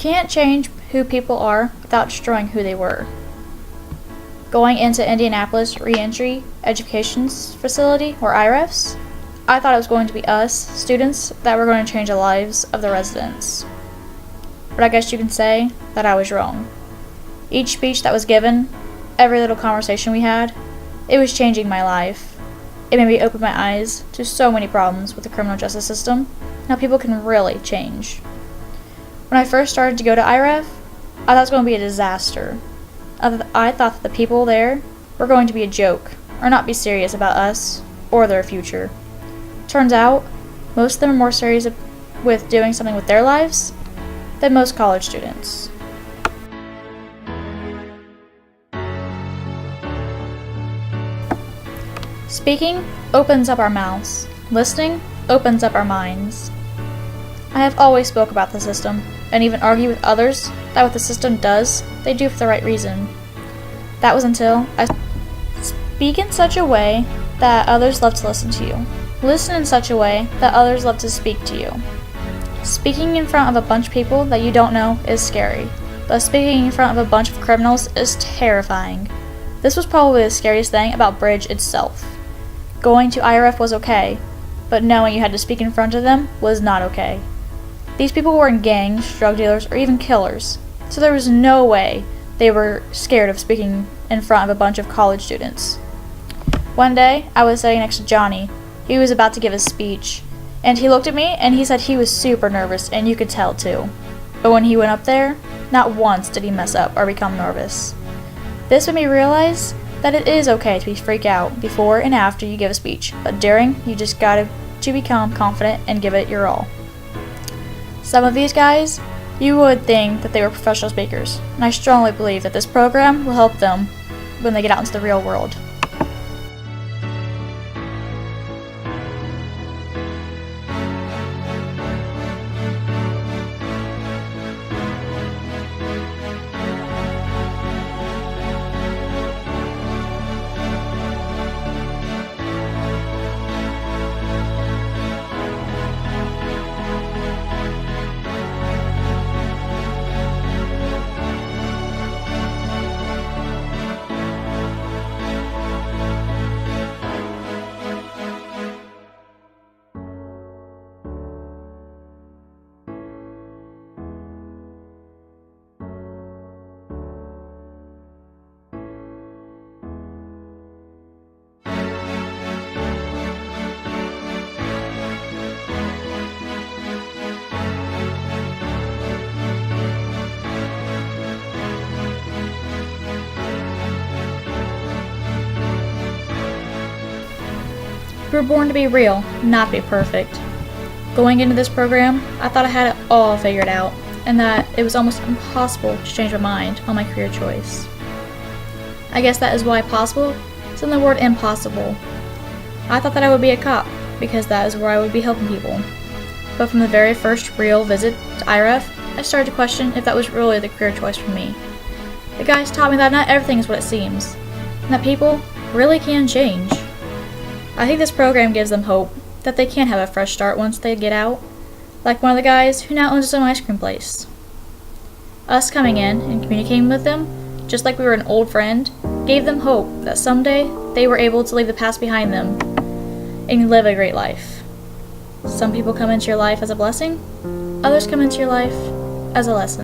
can't change who people are without destroying who they were. Going into Indianapolis Reentry Education Facility, or IREFs, I thought it was going to be us, students, that were going to change the lives of the residents. But I guess you can say that I was wrong. Each speech that was given, every little conversation we had, it was changing my life. It made me open my eyes to so many problems with the criminal justice system, and how people can really change. When I first started to go to IREF, I thought it was going to be a disaster. I thought that the people there were going to be a joke, or not be serious about us, or their future. Turns out, most of them are more serious with doing something with their lives than most college students. Speaking opens up our mouths. Listening opens up our minds. I have always spoke about the system, and even argue with others that what the system does, they do for the right reason. That was until I speak in such a way that others love to listen to you. Listen in such a way that others love to speak to you. Speaking in front of a bunch of people that you don't know is scary, but speaking in front of a bunch of criminals is terrifying. This was probably the scariest thing about Bridge itself. Going to IREF was okay, but knowing you had to speak in front of them was not okay. These people were in gangs, drug dealers, or even killers, so there was no way they were scared of speaking in front of a bunch of college students. One day, I was sitting next to Johnny. He was about to give his speech, and he looked at me and he said he was super nervous, and you could tell too. But when he went up there, not once did he mess up or become nervous. This made me realize that it is okay to freak out before and after you give a speech, but during, you just gotta become confident and give it your all. Some of these guys, you would think that they were professional speakers, and I strongly believe that this program will help them when they get out into the real world. We were born to be real, not be perfect. Going into this program, I thought I had it all figured out, and that it was almost impossible to change my mind on my career choice. I guess that is why possible is in the word impossible. I thought that I would be a cop, because that is where I would be helping people. But from the very first real visit to IREF, I started to question if that was really the career choice for me. The guys taught me that not everything is what it seems, and that people really can change. I think this program gives them hope that they can have a fresh start once they get out, like one of the guys who now owns his own ice cream place. Us coming in and communicating with them, just like we were an old friend, gave them hope that someday they were able to leave the past behind them and live a great life. Some people come into your life as a blessing, others come into your life as a lesson.